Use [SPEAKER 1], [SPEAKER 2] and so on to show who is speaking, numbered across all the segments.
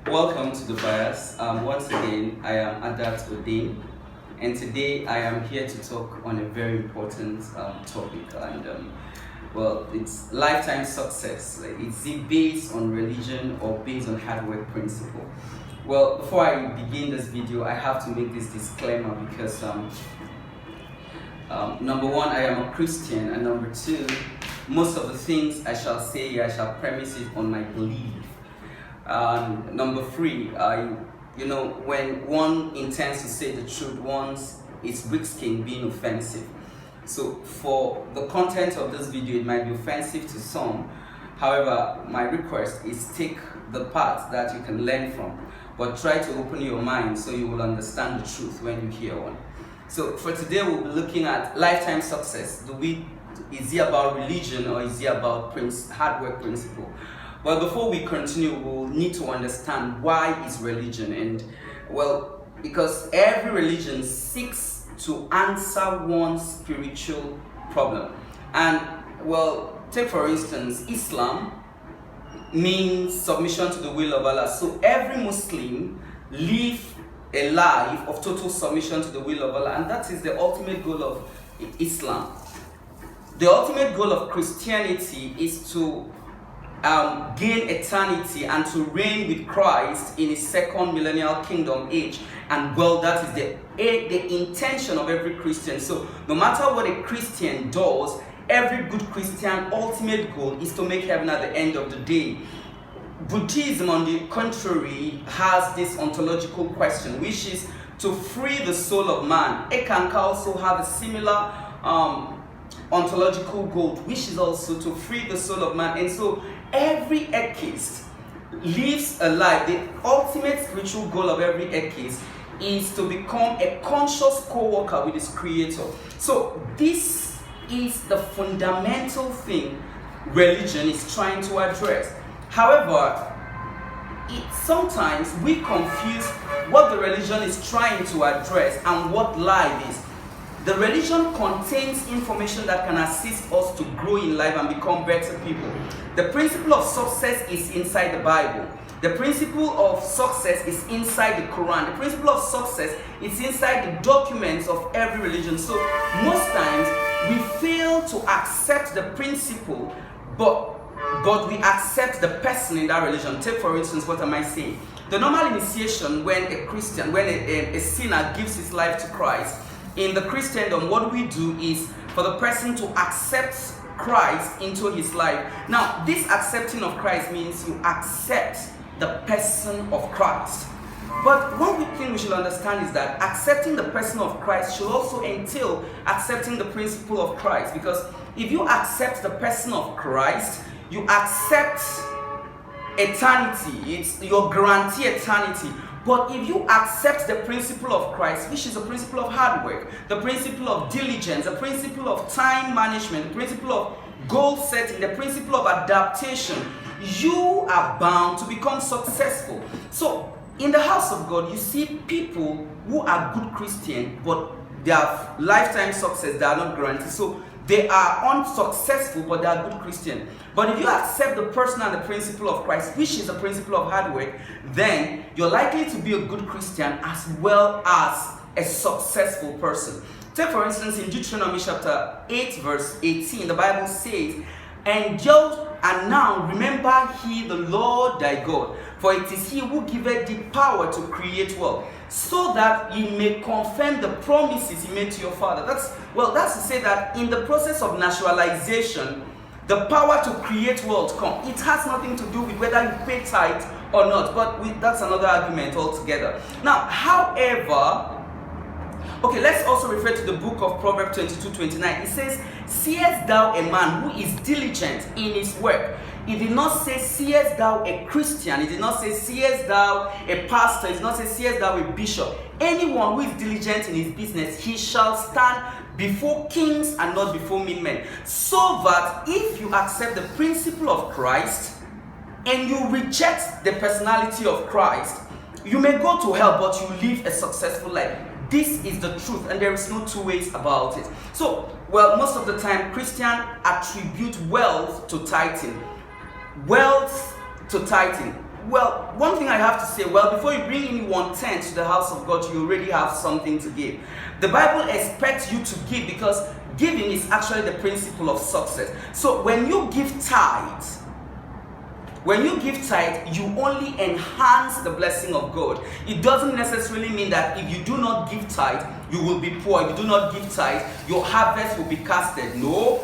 [SPEAKER 1] Welcome to the bias. Once again, I am Adat Odin, and today I am here to talk on a very important topic. It's lifetime success. Like, is it based on religion or based on hard work principle? Well, before I begin this video, I have to make this disclaimer because number one, I am a Christian, and number two, most of the things I shall say, I shall premise it on my belief. Number three, when one intends to say the truth once, it's risking being offensive. So for the content of this video, it might be offensive to some. However, my request is take the parts that you can learn from, but try to open your mind so you will understand the truth when you hear one. So for today, we'll be looking at lifetime success. Is it about religion or is it about hard work principle? Well, before we continue, we'll need to understand why is religion, because every religion seeks to answer one spiritual problem. And take for instance, Islam means submission to the will of Allah. So every Muslim live a life of total submission to the will of Allah, and that is the ultimate goal of Islam. The ultimate goal of Christianity is to gain eternity and to reign with Christ in his second millennial kingdom age. And that is the intention of every Christian. So no matter what a Christian does, every good Christian ultimate goal is to make heaven at the end of the day. Buddhism, on the contrary, has this ontological question, which is to free the soul of man. Ekanka also have a similar ontological goal, which is also to free the soul of man. And so every atheist lives a life. The ultimate spiritual goal of every atheist is to become a conscious co-worker with his creator. So this is the fundamental thing religion is trying to address. However, sometimes we confuse what the religion is trying to address and what life is. The religion contains information that can assist us to grow in life and become better people. The principle of success is inside the Bible. The principle of success is inside the Quran. The principle of success is inside the documents of every religion. So most times we fail to accept the principle, but we accept the person in that religion. Take for instance, what am I saying? The normal initiation when a sinner gives his life to Christ, in the Christendom, what we do is for the person to accept Christ into his life. Now, this accepting of Christ means you accept the person of Christ. But one thing we should understand is that accepting the person of Christ should also entail accepting the principle of Christ. Because if you accept the person of Christ, you accept eternity. You guarantee eternity. But if you accept the principle of Christ, which is the principle of hard work, the principle of diligence, the principle of time management, the principle of goal setting, the principle of adaptation, you are bound to become successful. So in the house of God, you see people who are good Christians, but their lifetime success, they are not guaranteed. So they are unsuccessful, but they are good Christians. But if you accept the person and the principle of Christ, which is the principle of hard work, then you're likely to be a good Christian as well as a successful person. Take for instance, in Deuteronomy chapter 8, verse 18, the Bible says, and now remember he the Lord thy God, for it is he who giveth thee power to create wealth, so that he may confirm the promises he made to your father. That's to say that in the process of naturalization, the power to create wealth comes. It has nothing to do with whether you pay tithe or not, but that's another argument altogether. Now, however, let's also refer to the book of Proverbs 22:29. It says, seest thou a man who is diligent in his work? It did not say, seest thou a Christian. It did not say, seest thou a pastor. It did not say, seest thou a bishop. Anyone who is diligent in his business, he shall stand before kings and not before men. So that if you accept the principle of Christ and you reject the personality of Christ, you may go to hell, but you live a successful life. This is the truth, and there is no two ways about it. So, most of the time, Christians attribute wealth to tithing. Well, one thing I have to say, well, before you bring in 1/10 to the house of God, you already have something to give. The Bible expects you to give because giving is actually the principle of success. So when you give tithe, you only enhance the blessing of God. It doesn't necessarily mean that if you do not give tithe, you will be poor. If you do not give tithe, your harvest will be casted. No.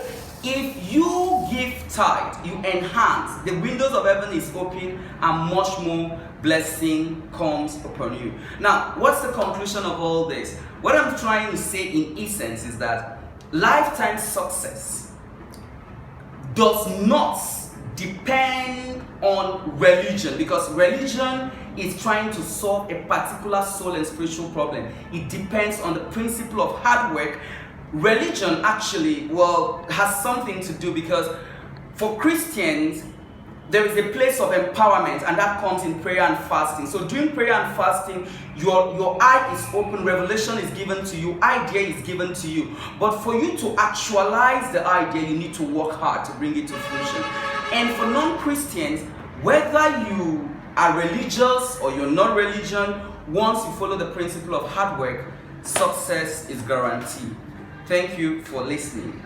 [SPEAKER 1] If you give tithe, you enhance. The windows of heaven is open and much more blessing comes upon you. Now, what's the conclusion of all this? What I'm trying to say in essence is that lifetime success does not depend on religion, because religion is trying to solve a particular soul and spiritual problem. It depends on the principle of hard work. Religion actually, well, has something to do, because for Christians there is a place of empowerment, and that comes in prayer and fasting. So during prayer and fasting, your eye is open, revelation is given to you, idea is given to you. But for you to actualize the idea, you need to work hard to bring it to fruition. And for non-Christians, whether you are religious or you're not religious, once you follow the principle of hard work, success is guaranteed. Thank you for listening.